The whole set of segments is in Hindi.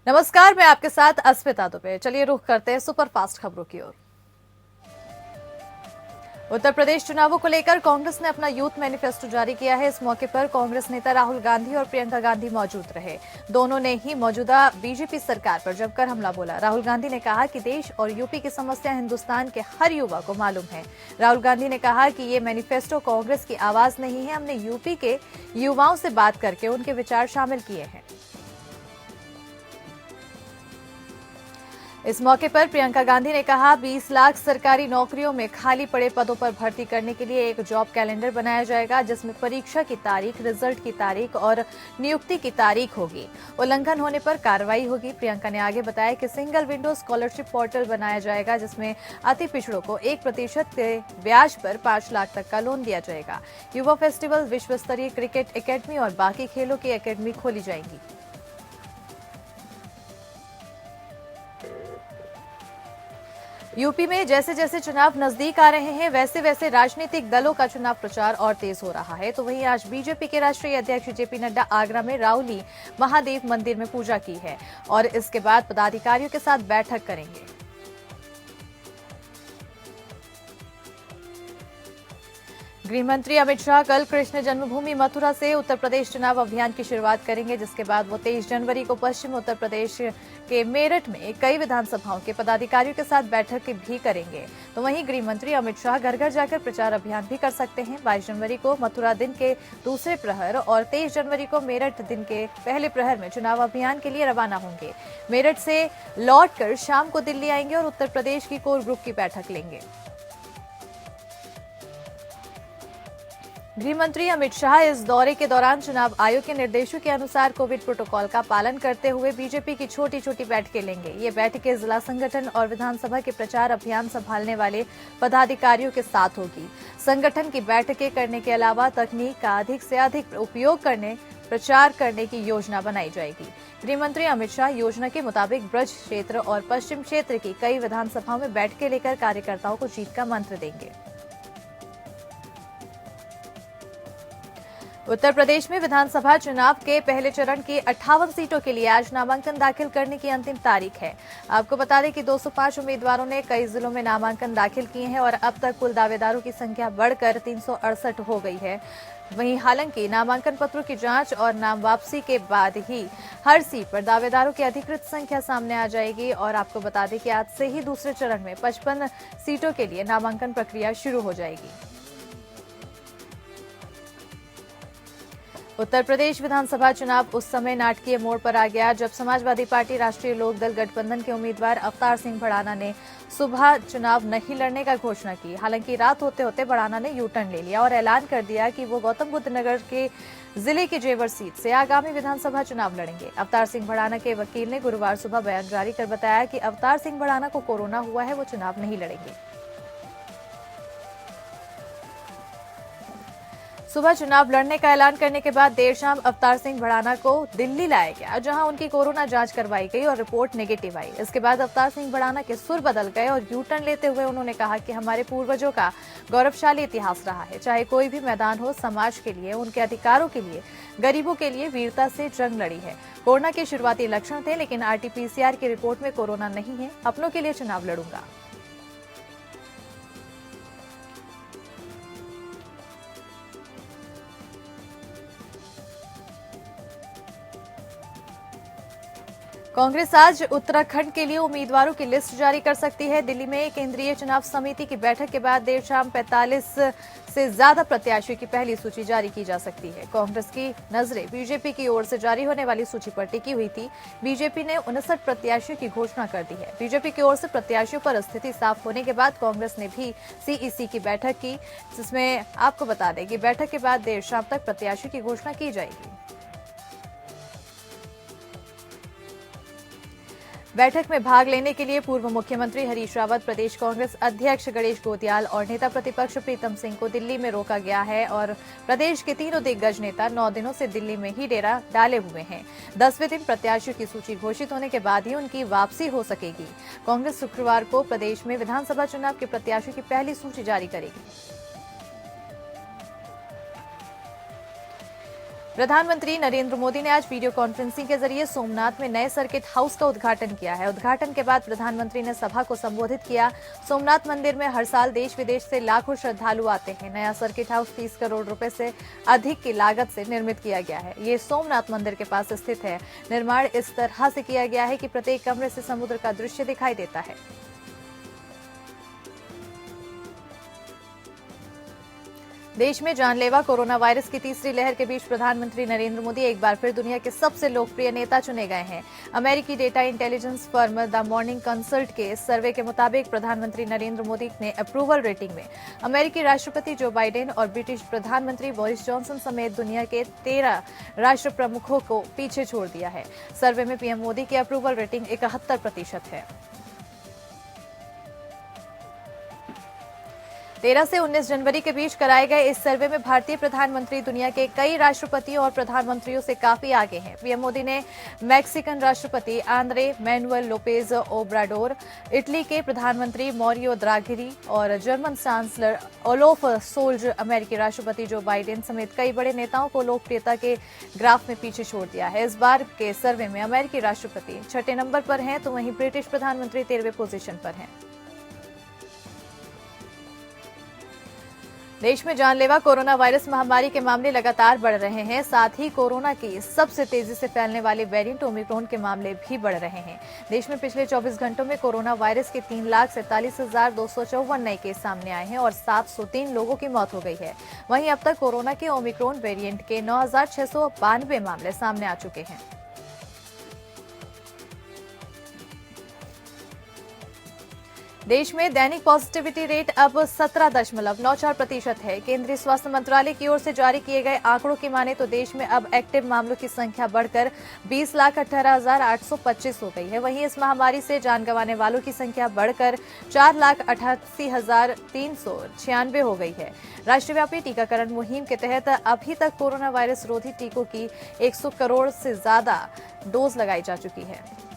नमस्कार, मैं आपके साथ अस्मिता दुबे। चलिए रुख करते हैं सुपरफास्ट खबरों की ओर। उत्तर प्रदेश चुनावों को लेकर कांग्रेस ने अपना यूथ मैनिफेस्टो जारी किया है। इस मौके पर कांग्रेस नेता राहुल गांधी और प्रियंका गांधी मौजूद रहे। दोनों ने ही मौजूदा बीजेपी सरकार पर जमकर हमला बोला। राहुल गांधी ने कहा कि देश और यूपी की समस्या हिंदुस्तान के हर युवा को मालूम है। राहुल गांधी ने कहा कि ये मैनिफेस्टो कांग्रेस की आवाज नहीं है, हमने यूपी के युवाओं से बात करके उनके विचार शामिल किए हैं। इस मौके पर प्रियंका गांधी ने कहा 20 लाख सरकारी नौकरियों में खाली पड़े पदों पर भर्ती करने के लिए एक जॉब कैलेंडर बनाया जाएगा, जिसमें परीक्षा की तारीख, रिजल्ट की तारीख और नियुक्ति की तारीख होगी। उल्लंघन होने पर कार्रवाई होगी। प्रियंका ने आगे बताया कि सिंगल विंडो स्कॉलरशिप पोर्टल बनाया जाएगा, जिसमें अति पिछड़ों को 1% के ब्याज पर 5 लाख तक का लोन दिया जाएगा। युवा फेस्टिवल, विश्व स्तरीय क्रिकेट एकेडमी और बाकी खेलों की एकेडमी खोली जाएंगी। यूपी में जैसे जैसे चुनाव नजदीक आ रहे हैं, वैसे वैसे राजनीतिक दलों का चुनाव प्रचार और तेज हो रहा है। तो वहीं आज बीजेपी के राष्ट्रीय अध्यक्ष जेपी नड्डा आगरा में राउली महादेव मंदिर में पूजा की है और इसके बाद पदाधिकारियों के साथ बैठक करेंगे। गृह मंत्री अमित शाह कल कृष्ण जन्मभूमि मथुरा से उत्तर प्रदेश चुनाव अभियान की शुरुआत करेंगे, जिसके बाद वो 23 जनवरी को पश्चिम उत्तर प्रदेश के मेरठ में कई विधानसभाओं के पदाधिकारियों के साथ बैठक भी करेंगे। तो वहीं गृह मंत्री अमित शाह घर घर जाकर प्रचार अभियान भी कर सकते हैं। 22 जनवरी को मथुरा दिन के दूसरे प्रहर और 23 जनवरी को मेरठ दिन के पहले प्रहर में चुनाव अभियान के लिए रवाना होंगे। मेरठ से लौटकर शाम को दिल्ली आएंगे और उत्तर प्रदेश की कोर ग्रुप की बैठक लेंगे। गृह मंत्री अमित शाह इस दौरे के दौरान चुनाव आयोग के निर्देशों के अनुसार कोविड प्रोटोकॉल का पालन करते हुए बीजेपी की छोटी छोटी बैठकें लेंगे। ये बैठकें जिला संगठन और विधानसभा के प्रचार अभियान संभालने वाले पदाधिकारियों के साथ होगी। संगठन की बैठकें करने के अलावा तकनीक का अधिक से अधिक उपयोग करने प्रचार करने की योजना बनाई जाएगी। गृह मंत्री अमित शाह योजना के मुताबिक ब्रज क्षेत्र और पश्चिम क्षेत्र की कई विधानसभाओं में बैठकें लेकर कार्यकर्ताओं को जीत का मंत्र देंगे। उत्तर प्रदेश में विधानसभा चुनाव के पहले चरण की 58 सीटों के लिए आज नामांकन दाखिल करने की अंतिम तारीख है। आपको बता दें कि 205 उम्मीदवारों ने कई जिलों में नामांकन दाखिल किए हैं और अब तक कुल दावेदारों की संख्या बढ़कर 368 हो गई है। वहीं हालांकि नामांकन पत्रों की जांच और नाम वापसी के बाद ही हर सीट पर दावेदारों की अधिकृत संख्या सामने आ जाएगी। और आपको बता दें कि आज से ही दूसरे चरण में 55 सीटों के लिए नामांकन प्रक्रिया शुरू हो जाएगी। उत्तर प्रदेश विधानसभा चुनाव उस समय नाटकीय मोड़ पर आ गया जब समाजवादी पार्टी राष्ट्रीय लोकदल गठबंधन के उम्मीदवार अवतार सिंह भड़ाना ने सुबह चुनाव नहीं लड़ने का घोषणा की। हालांकि रात होते होते भड़ाना ने यू टर्न ले लिया और ऐलान कर दिया कि वो गौतम बुद्ध नगर के जिले की जेवर सीट से आगामी विधानसभा चुनाव लड़ेंगे। अवतार सिंह भड़ाना के वकील ने गुरुवार सुबह बयान जारी कर बताया कि अवतार सिंह भड़ाना को कोरोना हुआ है, वो चुनाव नहीं लड़ेंगे। सुबह चुनाव लड़ने का ऐलान करने के बाद देर शाम अवतार सिंह भड़ाना को दिल्ली लाया गया, जहां उनकी कोरोना जांच करवाई गई और रिपोर्ट नेगेटिव आई। इसके बाद अवतार सिंह भड़ाना के सुर बदल गए और यू टर्न लेते हुए उन्होंने कहा कि हमारे पूर्वजों का गौरवशाली इतिहास रहा है। चाहे कोई भी मैदान हो, समाज के लिए, उनके अधिकारों के लिए, गरीबों के लिए वीरता से जंग लड़ी है। कोरोना के शुरुआती लक्षण थे, लेकिन RT-PCR की रिपोर्ट में कोरोना नहीं है। अपनों के लिए चुनाव लड़ूंगा। कांग्रेस आज उत्तराखंड के लिए उम्मीदवारों की लिस्ट जारी कर सकती है। दिल्ली में केंद्रीय चुनाव समिति की बैठक के बाद देर शाम 45 से ज्यादा प्रत्याशियों की पहली सूची जारी की जा सकती है। कांग्रेस की नजरें बीजेपी की ओर से जारी होने वाली सूची पर टिकी हुई थी। बीजेपी ने 59 प्रत्याशियों की घोषणा कर दी है। बीजेपी की ओर से प्रत्याशियों पर स्थिति साफ होने के बाद कांग्रेस ने भी CEC की बैठक की, जिसमें आपको बता दें कि बैठक के बाद देर शाम तक प्रत्याशियों की घोषणा की जाएगी। बैठक में भाग लेने के लिए पूर्व मुख्यमंत्री हरीश रावत, प्रदेश कांग्रेस अध्यक्ष गणेश गोतियाल और नेता प्रतिपक्ष प्रीतम सिंह को दिल्ली में रोका गया है और प्रदेश के तीनों दिग्गज नेता 9 दिनों से दिल्ली में ही डेरा डाले हुए हैं। 10वें दिन प्रत्याशियों की सूची घोषित होने के बाद ही उनकी वापसी हो सकेगी। कांग्रेस शुक्रवार को प्रदेश में विधानसभा चुनाव के प्रत्याशियों की पहली सूची जारी करेगी। प्रधानमंत्री नरेंद्र मोदी ने आज वीडियो कॉन्फ्रेंसिंग के जरिए सोमनाथ में नए सर्किट हाउस का उद्घाटन किया है। उद्घाटन के बाद प्रधानमंत्री ने सभा को संबोधित किया। सोमनाथ मंदिर में हर साल देश विदेश से लाखों श्रद्धालु आते हैं। नया सर्किट हाउस 30 करोड़ रुपए से अधिक की लागत से निर्मित किया गया है। ये सोमनाथ मंदिर के पास स्थित है। निर्माण इस तरह से किया गया है कि प्रत्येक कमरे से समुद्र का दृश्य दिखाई देता है। देश में जानलेवा कोरोना वायरस की तीसरी लहर के बीच प्रधानमंत्री नरेंद्र मोदी एक बार फिर दुनिया के सबसे लोकप्रिय नेता चुने गए हैं। अमेरिकी data intelligence firm the morning consult के सर्वे के मुताबिक प्रधानमंत्री नरेंद्र मोदी ने अप्रूवल रेटिंग में अमेरिकी राष्ट्रपति जो बाइडेन और ब्रिटिश प्रधानमंत्री बोरिस जॉनसन समेत दुनिया के 13 राष्ट्र प्रमुखों को पीछे छोड़ दिया है। सर्वे में पीएम मोदी की अप्रूवल रेटिंग 71% है। 13 से 19 जनवरी के बीच कराए गए इस सर्वे में भारतीय प्रधानमंत्री दुनिया के कई राष्ट्रपतियों और प्रधानमंत्रियों से काफी आगे हैं। पीएम मोदी ने मैक्सिकन राष्ट्रपति Andre Manuel Lopez Obrador, Italy के प्रधानमंत्री मौरियो द्राघी और जर्मन चांसलर ओलोफ सोल्ज, अमेरिकी राष्ट्रपति जो बाइडेन समेत कई बड़े नेताओं को लोकप्रियता के ग्राफ में पीछे छोड़ दिया है। इस बार के सर्वे में अमेरिकी राष्ट्रपति 6ठे नंबर पर हैं, तो वहीं ब्रिटिश प्रधानमंत्री 13वें पोजीशन पर हैं। देश में जानलेवा कोरोना वायरस महामारी के मामले लगातार बढ़ रहे हैं। साथ ही कोरोना की सबसे तेजी से फैलने वाले वेरिएंट ओमिक्रॉन के मामले भी बढ़ रहे हैं। देश में पिछले 24 घंटों में कोरोना वायरस के 3,47,254 नए केस सामने आए हैं और 703 लोगों की मौत हो गई है। वहीं अब तक कोरोना के ओमिक्रॉन वेरिएंट के 9,692 मामले सामने आ चुके हैं। देश में दैनिक पॉजिटिविटी रेट अब 17.94% है। केंद्रीय स्वास्थ्य मंत्रालय की ओर से जारी किए गए आंकड़ों की माने तो देश में अब एक्टिव मामलों की संख्या बढ़कर 20,18,825 हो गई है। वहीं इस महामारी से जान गंवाने वालों की संख्या बढ़कर 4,88,396 हो गई है। राष्ट्रव्यापी टीकाकरण मुहिम के तहत अभी तक कोरोना वायरस रोधी टीकों की 100 करोड़ से ज्यादा डोज लगाई जा चुकी है।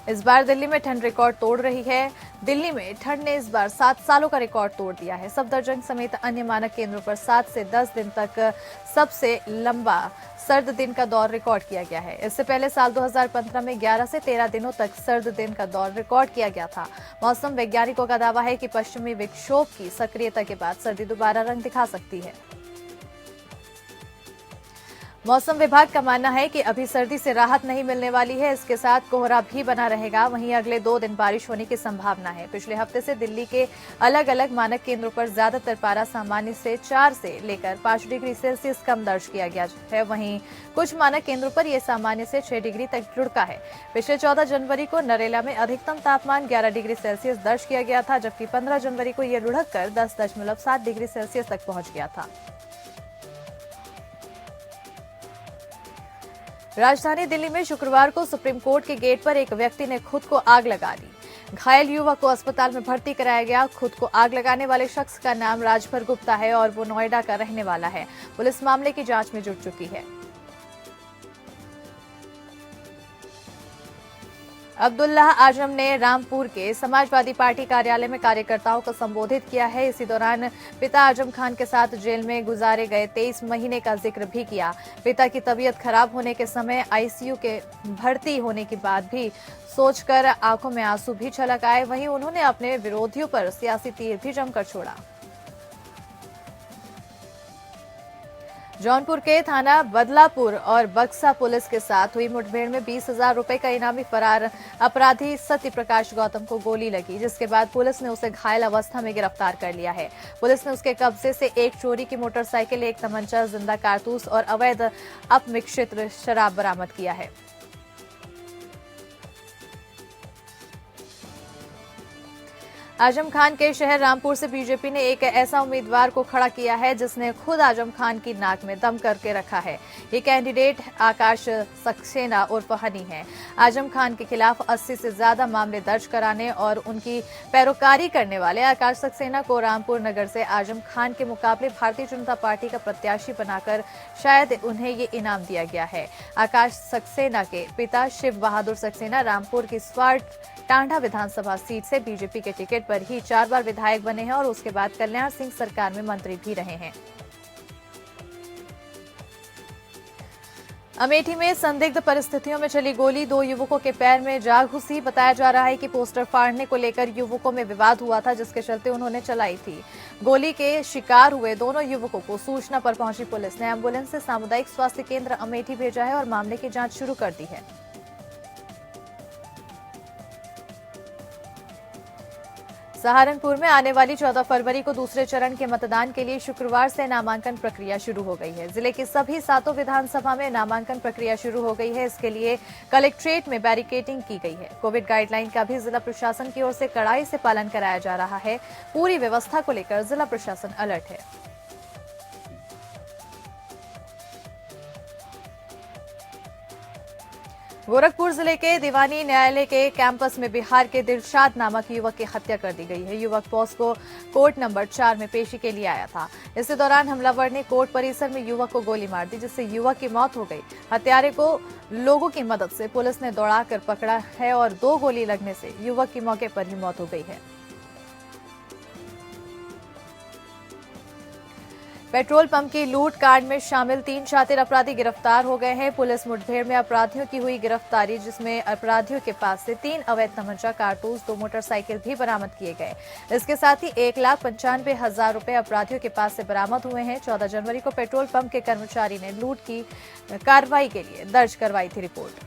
इस बार दिल्ली में ठंड रिकॉर्ड तोड़ रही है। दिल्ली में ठंड ने इस बार 7 सालों का रिकॉर्ड तोड़ दिया है। सफदरजंग समेत अन्य मानक केंद्रों पर 7 से 10 दिन तक सबसे लंबा सर्द दिन का दौर रिकॉर्ड किया गया है। इससे पहले साल 2015 में 11 से 13 दिनों तक सर्द दिन का दौर रिकॉर्ड किया गया था। मौसम वैज्ञानिकों का दावा है कि पश्चिमी विक्षोभ की सक्रियता के बाद सर्दी दोबारा रंग दिखा सकती है। मौसम विभाग का मानना है कि अभी सर्दी से राहत नहीं मिलने वाली है। इसके साथ कोहरा भी बना रहेगा। वहीं अगले 2 दिन बारिश होने की संभावना है। पिछले हफ्ते से दिल्ली के अलग अलग मानक केंद्रों पर ज्यादातर पारा सामान्य से 4 से लेकर 5 डिग्री सेल्सियस कम दर्ज किया गया है। वहीं कुछ मानक केंद्रों पर यह सामान्य से 6 डिग्री तक लुढ़का है। पिछले 14 जनवरी को नरेला में अधिकतम तापमान 11 डिग्री सेल्सियस दर्ज किया गया था, जबकि 15 जनवरी को यह लुढ़क कर 10.7 डिग्री सेल्सियस तक पहुंच गया था। राजधानी दिल्ली में शुक्रवार को सुप्रीम कोर्ट के गेट पर एक व्यक्ति ने खुद को आग लगा दी। घायल युवक को अस्पताल में भर्ती कराया गया। खुद को आग लगाने वाले शख्स का नाम राजभर गुप्ता है और वो नोएडा का रहने वाला है। पुलिस मामले की जांच में जुट चुकी है। अब्दुल्ला आजम ने रामपुर के समाजवादी पार्टी कार्यालय में कार्यकर्ताओं को संबोधित किया है। इसी दौरान पिता आजम खान के साथ जेल में गुजारे गए 23 महीने का जिक्र भी किया। पिता की तबीयत खराब होने के समय आईसीयू के भर्ती होने के बाद भी सोचकर आंखों में आंसू भी छलक आए। वहीं उन्होंने अपने विरोधियों पर सियासी तीर भी जमकर छोड़ा। जौनपुर के थाना बदलापुर और बक्सा पुलिस के साथ हुई मुठभेड़ में 20,000 रुपए का इनामी फरार अपराधी सत्य प्रकाश गौतम को गोली लगी, जिसके बाद पुलिस ने उसे घायल अवस्था में गिरफ्तार कर लिया है। पुलिस ने उसके कब्जे से एक चोरी की मोटरसाइकिल, एक तमंचा, जिंदा कारतूस और अवैध अपमिश्रित शराब बरामद किया है। आजम खान के शहर रामपुर से बीजेपी ने एक ऐसा उम्मीदवार को खड़ा किया है जिसने खुद आजम खान की नाक में दम करके रखा है। ये कैंडिडेट आकाश सक्सेना उर्फ हनी है। आजम खान के खिलाफ 80 से ज्यादा मामले दर्ज कराने और उनकी पैरोकारी करने वाले आकाश सक्सेना को रामपुर नगर से आजम खान के मुकाबले भारतीय जनता पार्टी का प्रत्याशी बनाकर शायद उन्हें ये इनाम दिया गया है। आकाश सक्सेना के पिता शिव बहादुर सक्सेना रामपुर की स्वाट टांडा विधानसभा सीट से बीजेपी के टिकट पर ही 4 बार विधायक बने हैं और उसके बाद कल्याण सिंह सरकार में मंत्री भी रहे हैं। अमेठी में संदिग्ध परिस्थितियों में चली गोली 2 युवकों के पैर में जा घुसी। बताया जा रहा है कि पोस्टर फाड़ने को लेकर युवकों में विवाद हुआ था, जिसके चलते उन्होंने चलाई थी। गोली के शिकार हुए दोनों युवकों को सूचना पर पहुंची पुलिस ने एम्बुलेंस से सामुदायिक स्वास्थ्य केंद्र अमेठी भेजा है और मामले की जांच शुरू कर दी है। सहारनपुर में आने वाली 14 फरवरी को दूसरे चरण के मतदान के लिए शुक्रवार से नामांकन प्रक्रिया शुरू हो गई है। जिले की सभी 7 विधानसभा में नामांकन प्रक्रिया शुरू हो गई है। इसके लिए कलेक्ट्रेट में बैरिकेडिंग की गई है। कोविड गाइडलाइन का भी जिला प्रशासन की ओर से कड़ाई से पालन कराया जा रहा है। पूरी व्यवस्था को लेकर जिला प्रशासन अलर्ट है। गोरखपुर जिले के दीवानी न्यायालय के कैंपस में बिहार के दिलशाद नामक युवक की हत्या कर दी गई है। युवक पॉस्को कोर्ट नंबर 4 में पेशी के लिए आया था। इसी दौरान हमलावर ने कोर्ट परिसर में युवक को गोली मार दी, जिससे युवक की मौत हो गई। हत्यारे को लोगों की मदद से पुलिस ने दौड़ाकर पकड़ा है और 2 गोली लगने से युवक की मौके पर ही मौत हो गई है। पेट्रोल पंप की लूट कांड में शामिल 3 शातिर अपराधी गिरफ्तार हो गए हैं। पुलिस मुठभेड़ में अपराधियों की हुई गिरफ्तारी, जिसमें अपराधियों के पास से 3 अवैध तमंचा, कारतूस, 2 मोटरसाइकिल भी बरामद किए गए। इसके साथ ही 1,95,000 रुपए अपराधियों के पास से बरामद हुए हैं। 14 जनवरी को पेट्रोल पंप के कर्मचारी ने लूट की कार्रवाई के लिए दर्ज करवाई थी रिपोर्ट।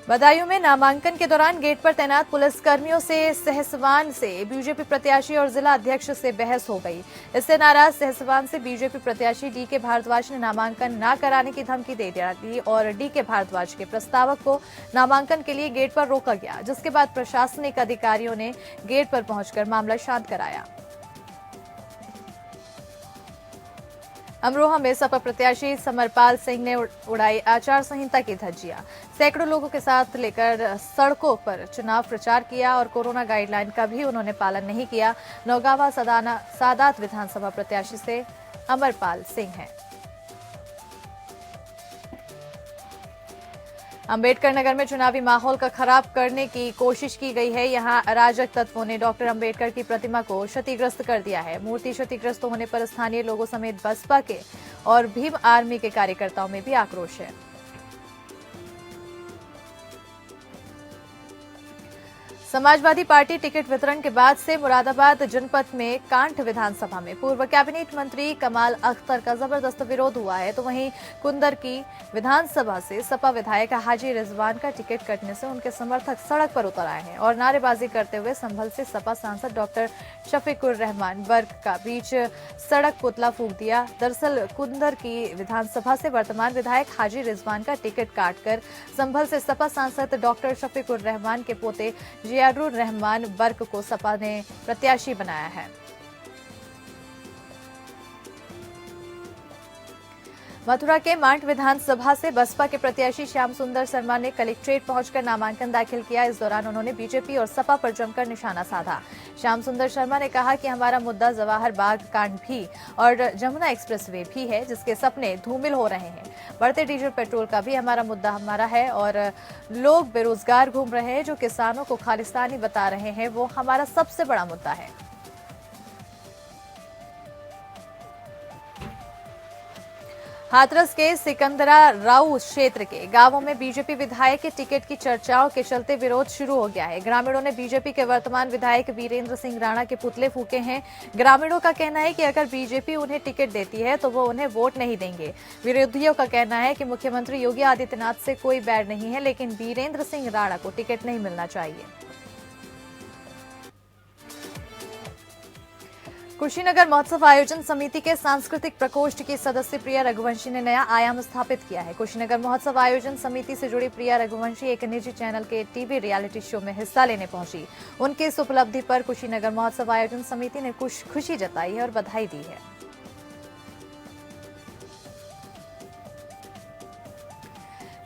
बदायूं में नामांकन के दौरान गेट पर तैनात पुलिसकर्मियों से सहसवान से बीजेपी प्रत्याशी और जिला अध्यक्ष से बहस हो गई। इससे नाराज सहसवान से बीजेपी प्रत्याशी डी.के. भारद्वाज ने नामांकन न कराने की धमकी दे दी और डी.के. भारद्वाज के प्रस्तावक को नामांकन के लिए गेट पर रोका गया, जिसके बाद प्रशासनिक अधिकारियों ने गेट पर पहुंचकर मामला शांत कराया। अमरोहा में सपा प्रत्याशी समरपाल सिंह ने उड़ाई आचार संहिता की धज्जियां। सैकड़ों लोगों के साथ लेकर सड़कों पर चुनाव प्रचार किया और कोरोना गाइडलाइन का भी उन्होंने पालन नहीं किया। नौगावा सादात विधानसभा प्रत्याशी से अमरपाल सिंह हैं। अंबेडकर नगर में चुनावी माहौल का खराब करने की कोशिश की गई है। यहां अराजक तत्वों ने डॉक्टर अंबेडकर की प्रतिमा को क्षतिग्रस्त कर दिया है। मूर्ति क्षतिग्रस्त होने पर स्थानीय लोगों समेत बसपा के और भीम आर्मी के कार्यकर्ताओं में भी आक्रोश है। समाजवादी पार्टी टिकट वितरण के बाद से मुरादाबाद जनपद में कांठ विधानसभा में पूर्व कैबिनेट मंत्री कमाल अख्तर का जबरदस्त विरोध हुआ है, तो वहीं कुंदर की विधानसभा से सपा विधायक हाजी रिजवान का टिकट कटने से उनके समर्थक सड़क पर उतर आए हैं और नारेबाजी करते हुए संभल से सपा सांसद डॉक्टर शफीकुर रहमान वर्ग का बीच सड़क पुतला फूंक दिया। दरअसल कुंदर की विधानसभा से वर्तमान विधायक हाजी रिजवान का टिकट काटकर संभल से सपा सांसद डॉक्टर शफीकुर रहमान के पोते जियारुर रहमान बर्क को सपा ने प्रत्याशी बनाया है। मथुरा के मांड विधानसभा से बसपा के प्रत्याशी श्याम सुंदर शर्मा ने कलेक्ट्रेट पहुंचकर नामांकन दाखिल किया। इस दौरान उन्होंने बीजेपी और सपा पर जमकर निशाना साधा। श्याम सुंदर शर्मा ने कहा कि हमारा मुद्दा जवाहर बाग कांड भी और जमुना एक्सप्रेसवे भी है, जिसके सपने धूमिल हो रहे हैं। बढ़ते डीजल पेट्रोल का भी हमारा है और लोग बेरोजगार घूम रहे हैं, जो किसानों को खालिस्तानी बता रहे हैं, वो हमारा सबसे बड़ा मुद्दा है। हाथरस के सिकंदरा राऊ क्षेत्र के गांवों में बीजेपी विधायक के टिकट की चर्चाओं के चलते विरोध शुरू हो गया है। ग्रामीणों ने बीजेपी के वर्तमान विधायक वीरेंद्र सिंह राणा के पुतले फूके हैं। ग्रामीणों का कहना है कि अगर बीजेपी उन्हें टिकट देती है तो वो उन्हें वोट नहीं देंगे। विरोधियों का कहना है कि मुख्यमंत्री योगी आदित्यनाथ से कोई बैर नहीं है, लेकिन वीरेंद्र सिंह राणा को टिकट नहीं मिलना चाहिए। कुशीनगर महोत्सव आयोजन समिति के सांस्कृतिक प्रकोष्ठ की सदस्य प्रिया रघुवंशी ने नया आयाम स्थापित किया है। कुशीनगर महोत्सव आयोजन समिति से जुड़ी प्रिया रघुवंशी एक निजी चैनल के टीवी रियलिटी शो में हिस्सा लेने पहुंची। उनकी इस उपलब्धि पर कुशीनगर महोत्सव आयोजन समिति ने खुशी जताई है और बधाई दी है।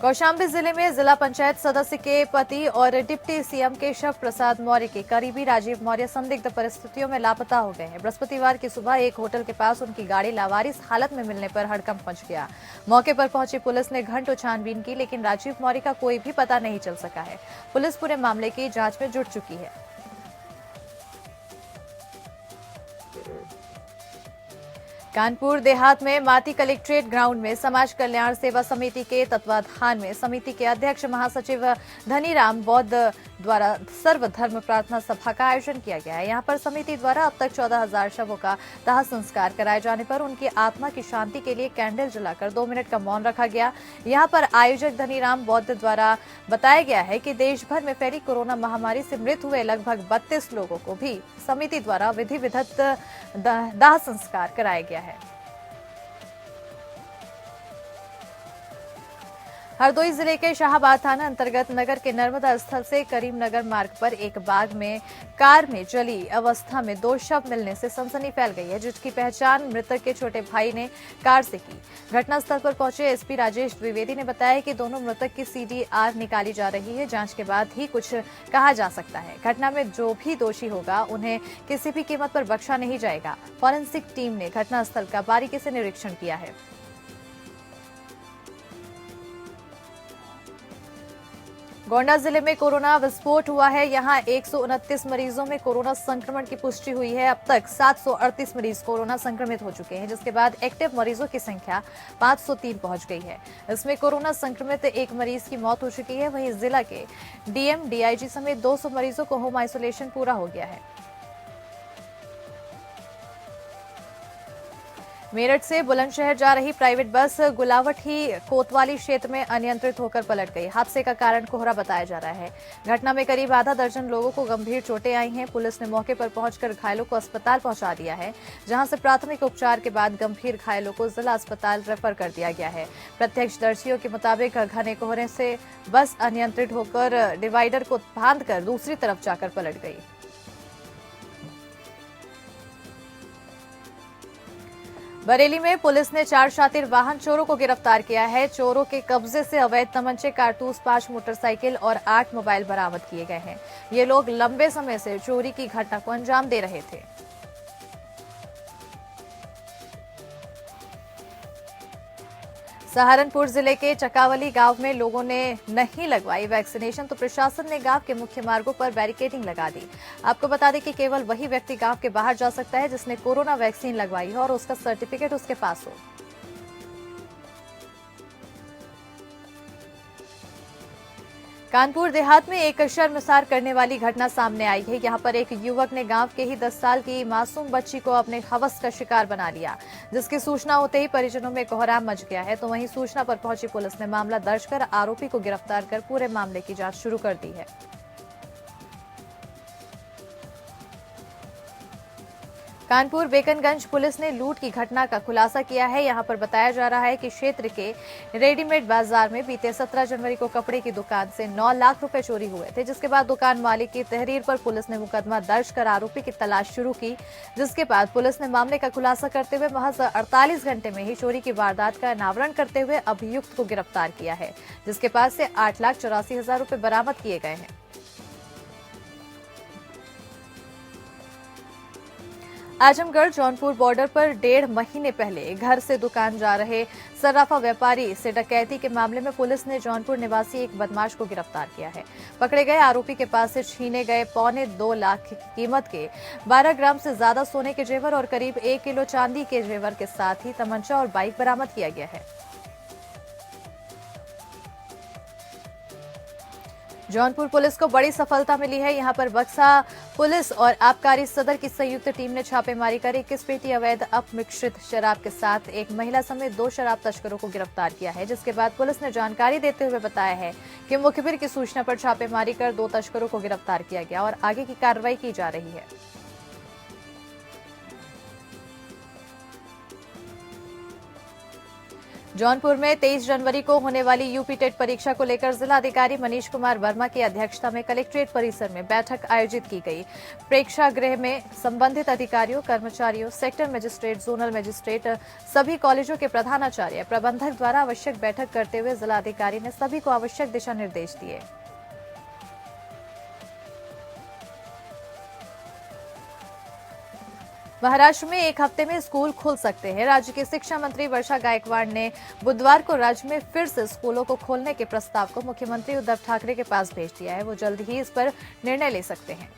कौशाम्बी जिले में जिला पंचायत सदस्य के पति और डिप्टी सीएम केशव प्रसाद मौर्य के करीबी राजीव मौर्य संदिग्ध परिस्थितियों में लापता हो गए हैं। बृहस्पतिवार की सुबह एक होटल के पास उनकी गाड़ी लावारिस हालत में मिलने पर हड़कंप मच गया। मौके पर पहुंची पुलिस ने घंटों छानबीन की, लेकिन राजीव मौर्य का कोई भी पता नहीं चल सका है। पुलिस पूरे मामले की जांच में जुट चुकी है। कानपुर देहात में माती कलेक्ट्रेट ग्राउंड में समाज कल्याण सेवा समिति के तत्वाधान में समिति के अध्यक्ष महासचिव धनीराम बौद्ध द्वारा सर्वधर्म प्रार्थना सभा का आयोजन किया गया है। यहां पर समिति द्वारा अब तक 14,000 शवों का दाह संस्कार कराए जाने पर उनकी आत्मा की शांति के लिए कैंडल जलाकर 2 मिनट का मौन रखा गया। यहां पर आयोजक धनीराम बौद्ध द्वारा बताया गया है कि देश भर में फैली कोरोना महामारी से मृत हुए लगभग 32 लोगों को भी समिति द्वारा विधि विधत दाह संस्कार कराया गया है। हरदोई जिले के शाहबाद थाना अंतर्गत नगर के नर्मदा स्थल से करीमनगर मार्ग पर एक बाग में कार में जली अवस्था में 2 शव मिलने से सनसनी फैल गई है, जिसकी पहचान मृतक के छोटे भाई ने कार से की। घटनास्थल पर पहुंचे एसपी राजेश द्विवेदी ने बताया कि दोनों मृतक की सीडीआर निकाली जा रही है। जांच के बाद ही कुछ कहा जा सकता है। घटना में जो भी दोषी होगा उन्हें किसी भी कीमत पर बख्शा नहीं जाएगा। फॉरेंसिक टीम ने घटनास्थल का बारीकी से निरीक्षण किया है। गोंडा जिले में कोरोना विस्फोट हुआ है। यहां 129 मरीजों में कोरोना संक्रमण की पुष्टि हुई है। अब तक 738 मरीज कोरोना संक्रमित हो चुके हैं, जिसके बाद एक्टिव मरीजों की संख्या 503 पहुंच गई है। इसमें कोरोना संक्रमित एक मरीज की मौत हो चुकी है। वहीं जिला के डीएम डीआईजी समेत 200 मरीजों को होम आइसोलेशन पूरा हो गया है। मेरठ से बुलंदशहर जा रही प्राइवेट बस गुलावटी कोतवाली क्षेत्र में अनियंत्रित होकर पलट गई। हादसे का कारण कोहरा बताया जा रहा है। घटना में करीब आधा दर्जन लोगों को गंभीर चोटें आई हैं। पुलिस ने मौके पर पहुंचकर घायलों को अस्पताल पहुंचा दिया है, जहां से प्राथमिक उपचार के बाद गंभीर घायलों को जिला अस्पताल रेफर कर दिया गया है। प्रत्यक्षदर्शियों के मुताबिक घने कोहरे से बस अनियंत्रित होकर डिवाइडर को बांधकर दूसरी तरफ जाकर पलट गई। बरेली में पुलिस ने 4 शातिर वाहन चोरों को गिरफ्तार किया है। चोरों के कब्जे से अवैध तमंचे, कारतूस, 5 मोटरसाइकिल और 8 मोबाइल बरामद किए गए हैं। ये लोग लंबे समय से चोरी की घटना को अंजाम दे रहे थे। सहारनपुर जिले के चकावली गांव में लोगों ने नहीं लगवाई वैक्सीनेशन, तो प्रशासन ने गांव के मुख्य मार्गों पर बैरिकेडिंग लगा दी। आपको बता दें कि केवल वही व्यक्ति गांव के बाहर जा सकता है जिसने कोरोना वैक्सीन लगवाई हो और उसका सर्टिफिकेट उसके पास हो। कानपुर देहात में एक शर्मसार करने वाली घटना सामने आई है। यहां पर एक युवक ने गांव के ही 10 साल की मासूम बच्ची को अपने हवस का शिकार बना लिया, जिसकी सूचना होते ही परिजनों में कोहराम मच गया है। तो वहीं सूचना पर पहुंची पुलिस ने मामला दर्ज कर आरोपी को गिरफ्तार कर पूरे मामले की जांच शुरू कर दी है। कानपुर बेकनगंज पुलिस ने लूट की घटना का खुलासा किया है। यहां पर बताया जा रहा है कि क्षेत्र के रेडीमेड बाजार में बीते 17 जनवरी को कपड़े की दुकान से 9 लाख रुपए चोरी हुए थे, जिसके बाद दुकान मालिक की तहरीर पर पुलिस ने मुकदमा दर्ज कर आरोपी की तलाश शुरू की, जिसके बाद पुलिस ने मामले का खुलासा करते हुए महज 48 घंटे में ही चोरी की वारदात का अनावरण करते हुए अभियुक्त को गिरफ्तार किया है, जिसके पास से 8,84,000 रुपए बरामद किए गए हैं। आजमगढ़ जौनपुर बॉर्डर पर 1.5 महीने पहले घर से दुकान जा रहे सर्राफा व्यापारी से डकैती के मामले में पुलिस ने जौनपुर निवासी एक बदमाश को गिरफ्तार किया है। पकड़े गए आरोपी के पास से छीने गए 1.25 लाख की कीमत के 12 ग्राम से ज्यादा सोने के जेवर और करीब 1 किलो चांदी के जेवर के साथ ही तमंचा और बाइक बरामद किया गया है। जौनपुर पुलिस को बड़ी सफलता मिली है। यहां पर बक्सा पुलिस और आबकारी सदर की संयुक्त टीम ने छापेमारी कर 21 पेटी अवैध अपमिश्रित शराब के साथ एक महिला समेत 2 शराब तस्करों को गिरफ्तार किया है, जिसके बाद पुलिस ने जानकारी देते हुए बताया है कि मुखबिर की सूचना पर छापेमारी कर 2 तस्करों को गिरफ्तार किया गया और आगे की कार्रवाई की जा रही है। जौनपुर में 23 जनवरी को होने वाली यूपी टेट परीक्षा को लेकर जिलाधिकारी मनीष कुमार वर्मा की अध्यक्षता में कलेक्ट्रेट परिसर में बैठक आयोजित की गई। प्रेक्षागृह में संबंधित अधिकारियों, कर्मचारियों, सेक्टर मजिस्ट्रेट, जोनल मजिस्ट्रेट, सभी कॉलेजों के प्रधानाचार्य, प्रबंधक द्वारा आवश्यक बैठक करते हुए जिलाधिकारी ने सभी को आवश्यक दिशा निर्देश दिए। महाराष्ट्र में एक हफ्ते में स्कूल खुल सकते हैं। राज्य की शिक्षा मंत्री वर्षा गायकवाड़ ने बुधवार को राज्य में फिर से स्कूलों को खोलने के प्रस्ताव को मुख्यमंत्री उद्धव ठाकरे के पास भेज दिया है। वो जल्द ही इस पर निर्णय ले सकते हैं।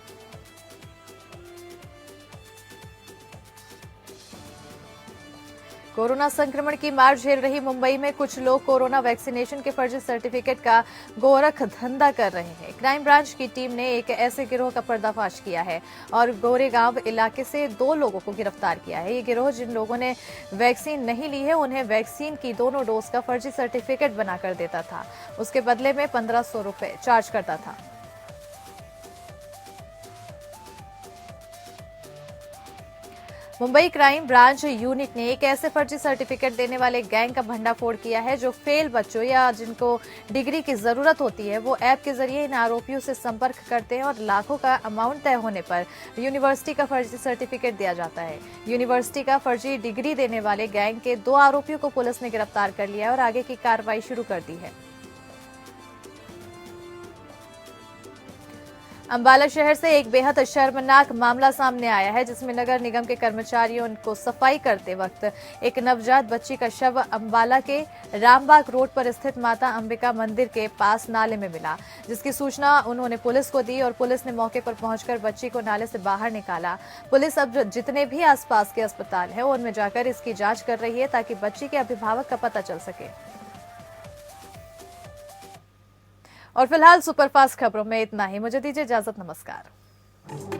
कोरोना संक्रमण की मार झेल रही मुंबई में कुछ लोग कोरोना वैक्सीनेशन के फर्जी सर्टिफिकेट का गोरख धंधा कर रहे हैं। क्राइम ब्रांच की टीम ने एक ऐसे गिरोह का पर्दाफाश किया है और गोरेगांव इलाके से 2 लोगों को गिरफ्तार किया है। ये गिरोह जिन लोगों ने वैक्सीन नहीं ली है उन्हें वैक्सीन की दोनों डोज का फर्जी सर्टिफिकेट बनाकर देता था। उसके बदले में 1500 रुपए चार्ज करता था। मुंबई क्राइम ब्रांच यूनिट ने एक ऐसे फर्जी सर्टिफिकेट देने वाले गैंग का भंडाफोड़ किया है जो फेल बच्चों या जिनको डिग्री की जरूरत होती है वो ऐप के जरिए इन आरोपियों से संपर्क करते हैं और लाखों का अमाउंट तय होने पर यूनिवर्सिटी का फर्जी सर्टिफिकेट दिया जाता है। यूनिवर्सिटी का फर्जी डिग्री देने वाले गैंग के 2 आरोपियों को पुलिस ने गिरफ्तार कर लिया है और आगे की कार्रवाई शुरू कर दी है। अंबाला शहर से एक बेहद शर्मनाक मामला सामने आया है जिसमें नगर निगम के कर्मचारियों को सफाई करते वक्त एक नवजात बच्ची का शव अंबाला के रामबाग रोड पर स्थित माता अंबिका मंदिर के पास नाले में मिला, जिसकी सूचना उन्होंने पुलिस को दी और पुलिस ने मौके पर पहुंचकर बच्ची को नाले से बाहर निकाला। पुलिस अब जितने भी आसपास के अस्पताल हैं उनमें जाकर इसकी जांच कर रही है ताकि बच्ची के अभिभावक का पता चल सके। और फिलहाल सुपरफास्ट खबरों में इतना ही। मुझे दीजिए इजाजत। नमस्कार।